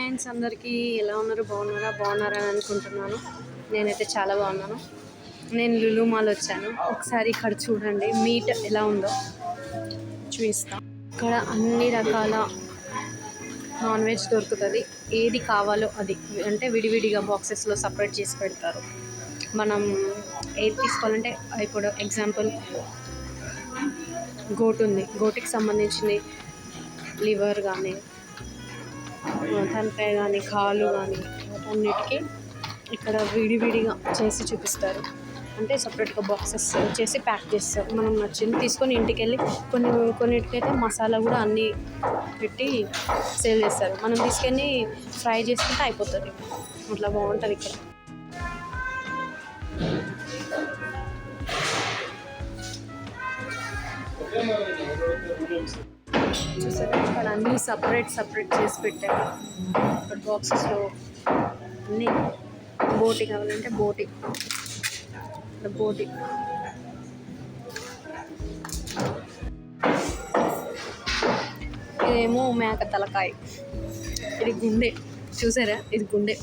Friends అందరికీ ఎలా ఉన్నారు? బాగున్నారని అనుకుంటున్నాను. నేనైతే చాలా బాగున్నాను. నేను లులు మాల్ వచ్చాను. ఒకసారి ఇక్కడ చూడండి మీట్ ఎలా ఉందో చూపిస్తాం. ఇక్కడ అన్ని రకాల నాన్ వెజ్ దొరుకుతుంది. ఏది కావాలో అది, అంటే విడివిడిగా బాక్సెస్లో సపరేట్ చేసి పెడతారు. మనం ఏది తీసుకోవాలంటే ఇప్పుడు ఎగ్జాంపుల్ గోట్ ఉంది, గోటికి సంబంధించింది లివర్ కానీ తలకాయ కానీ కాలు కానీ అన్నిటికీ ఇక్కడ విడివిడిగా చేసి చూపిస్తారు. అంటే సపరేట్గా బాక్సెస్ చేసి ప్యాక్ చేస్తారు. మనం నచ్చింది తీసుకొని ఇంటికి వెళ్ళి కొన్నిటికైతే మసాలా కూడా అన్నీ పెట్టి సేల్ చేస్తారు. మనం తీసుకెళ్ళి ఫ్రై చేసుకుంటే అయిపోతుంది. అట్లా బాగుంటుంది ఇక్కడ. చూసారా ఇక్కడ అన్నీ సపరేట్ చేసి పెట్టారు. ఇక్కడ బాక్సెస్లో అన్నీ బోటి కావాలంటే బోటి, ఇదేమో మేక తలకాయ, ఇది గుండె. చూసారా ఇది గుండె,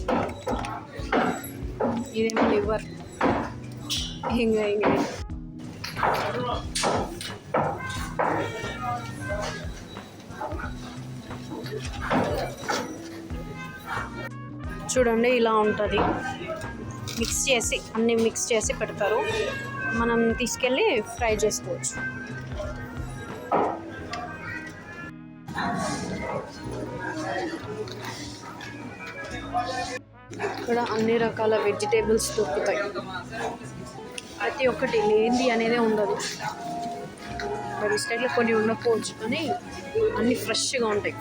ఇదేమో లివర్. ఇంకా చూడండి ఇలా ఉంటుంది. అన్నీ మిక్స్ చేసి పెడతారు. మనం తీసుకెళ్ళి ఫ్రై చేసుకోవచ్చు. ఇక్కడ అన్ని రకాల వెజిటేబుల్స్ దొరుకుతాయి. ప్రతి ఒక్కటి లేనిది అనేదే ఉండదు. వెజిటేబుల్ కొన్ని ఉండకపోవచ్చు కానీ అన్నీ ఫ్రెష్గా ఉంటాయి.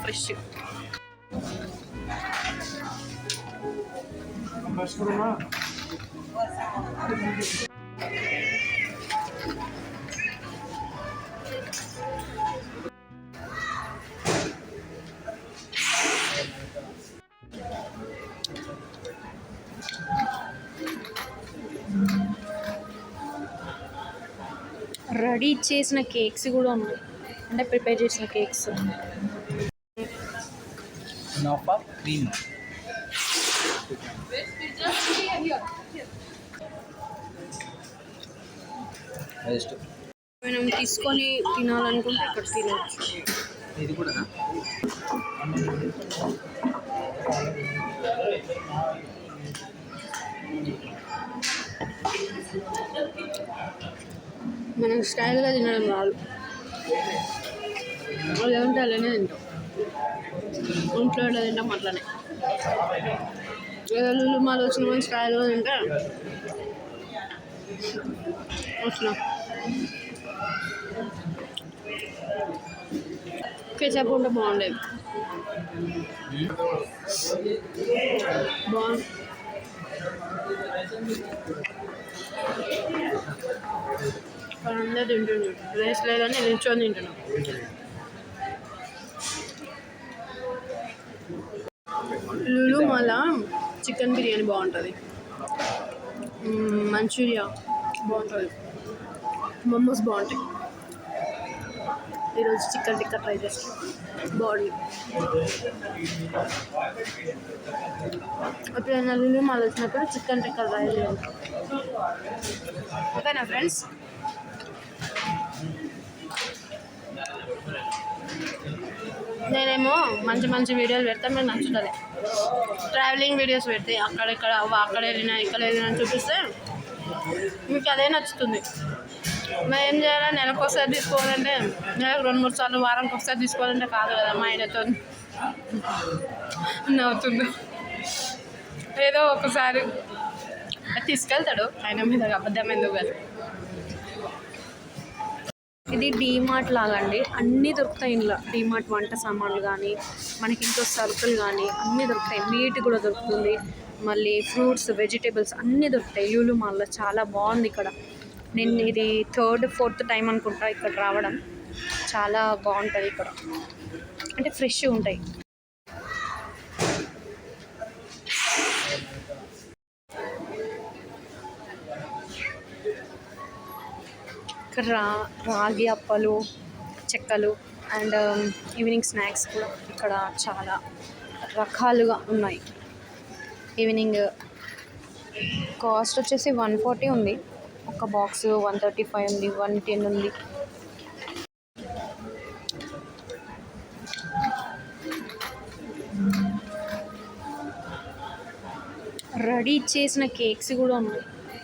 రెడీ చేసిన కేక్స్ కూడా ఉన్నాయి, అంటే ప్రిపేర్ చేసిన కేక్స్. మనం తీసుకొని తినాలనుకుంటే ఇక్కడ తినవచ్చు. ఇది కూడా మనం స్టైల్గా తినడం రాదు. అది ఏమంటే అలానే తింటాం. ఇంట్లో ఎలా తింటాం అట్లానే. ఏదో లులు మాల్ వచ్చిన మనం స్టైల్గా తింటే వచ్చిన కేచప్ ఉంటే బాగుండేది. బాగుంది. అందరూ తింటున్నాడు. రైస్ లేదని నిల్చొని తింటున్నాం. లులు మాల్ చికెన్ బిర్యానీ బాగుంటుంది, మంచూరియా బాగుంటుంది, మోమోస్ బాగుంటాయి. ఈరోజు చికెన్ టిక్కా ట్రై చేస్తాం, బాగుంది. ఎప్పుడైనా లులు మాల్ వచ్చినప్పుడు చికెన్ టిక్కా ట్రై చేయాలి. ఓకేనా ఫ్రెండ్స్? నేనేమో మంచి వీడియోలు పెడతా, మీకు నచ్చుతుంది. ట్రావెలింగ్ వీడియోస్ పెడితే అక్కడ వెళ్ళినా ఇక్కడ వెళ్ళినా చూపిస్తే మీకు అదే నచ్చుతుంది. మరి ఏం చేయాలి? నెలకు ఒకసారి తీసుకోవాలంటే, నెలకు 2-3 సార్లు, వారానికి ఒకసారి తీసుకోవాలంటే కాదు కదా. మా ఆయనతో నవ్వుతుంది. ఏదో ఒకసారి తీసుకెళ్తాడు, ఆయన మీద అబద్ధం ఎందుకు కదా. ఇది డీమార్ట్ లాగా అండి, అన్నీ దొరుకుతాయి ఇంట్లో. డీమార్ట్ వంట సామాన్లు కానీ, మనకి ఇంట్లో సరుకులు కానీ అన్నీ దొరుకుతాయి. మీట్ కూడా దొరుకుతుంది, మళ్ళీ ఫ్రూట్స్, వెజిటేబుల్స్ అన్నీ దొరుకుతాయి లులు మాల్లో. చాలా బాగుంది ఇక్కడ. నేను ఇది 3rd, 4th టైం అనుకుంటా ఇక్కడ రావడం. చాలా బాగుంటుంది ఇక్కడ, అంటే ఫ్రెష్ ఉంటాయి. రాగి అప్పలు, చెక్కలు అండ్ ఈవినింగ్ స్నాక్స్ కూడా ఇక్కడ చాలా రకాలుగా ఉన్నాయి. ఈవినింగ్ కాస్ట్ వచ్చేసి 140 ఉంది. ఒక బాక్స్ 135 ఉంది, 110 ఉంది. రెడీ చేసిన కేక్స్ కూడా ఉన్నాయి,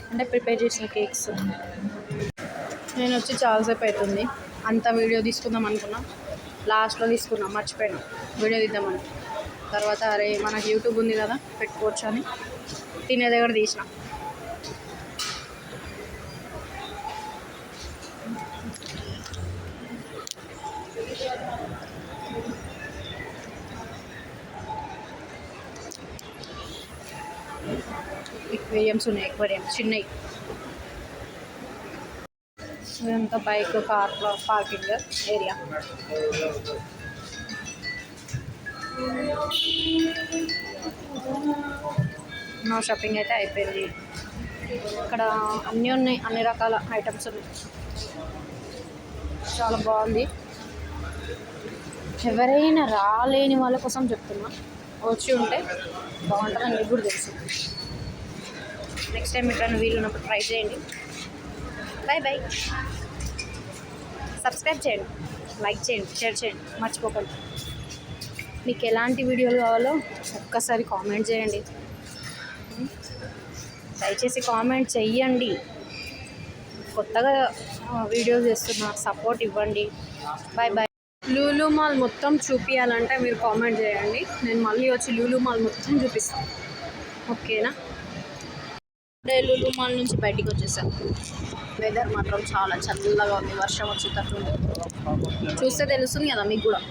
అంటే ప్రిపేర్ చేసిన కేక్స్. నేను వచ్చి చాలాసేపు అవుతుంది. అంత వీడియో తీసుకుందాం అనుకున్నా, లాస్ట్లో తీసుకున్నాం, మర్చిపోయాను వీడియో తీద్దామని. తర్వాత అరే మనకు యూట్యూబ్ ఉంది కదా పెట్టుకోవచ్చు అని తినే దగ్గర తీసిన. ఎక్వేరియంస్ ఉన్నాయి, ఎక్వేరియంస్ చిన్నవి. ఇదంతా బైక్ కార్లో పార్కింగ్ ఏరియా. నా షాపింగ్ అయితే అయిపోయింది. ఇక్కడ అన్నీ ఉన్నాయి, అన్ని రకాల ఐటమ్స్ ఉన్నాయి. చాలా బాగుంది. ఎవరైనా రాలేని వాళ్ళ కోసం చెప్తున్నా, వచ్చి ఉంటే బాగుంటుందని మీకు కూడా తెలుసు. నెక్స్ట్ టైం ఎక్కడైనా వీలు ఉన్నప్పుడు ట్రై చేయండి. Bye bye. సబ్స్క్రైబ్ చేయండి, లైక్ చేయండి, షేర్ చేయండి మర్చిపోకండి. మీకు ఎలాంటి వీడియోలు కావాలో ఒక్కసారి కామెంట్ చేయండి. దయచేసి కామెంట్ చెయ్యండి. కొత్తగా వీడియోస్ చేస్తున్నా, సపోర్ట్ ఇవ్వండి. Bye bye. లూలు మాల్ మొత్తం చూపించాలంటే మీరు కామెంట్ చేయండి, నేను మళ్ళీ వచ్చి లూలు మాల్ మొత్తం చూపిస్తాను. ఓకేనా? ఇప్పుడే లూలు మాల్ నుంచి బయటికి వచ్చేసాను. వెదర్ మాత్రం చాలా చల్లగా ఉంది, వర్షం వచ్చేటట్టు చూస్తే తెలుస్తుంది కదా మీకు కూడా.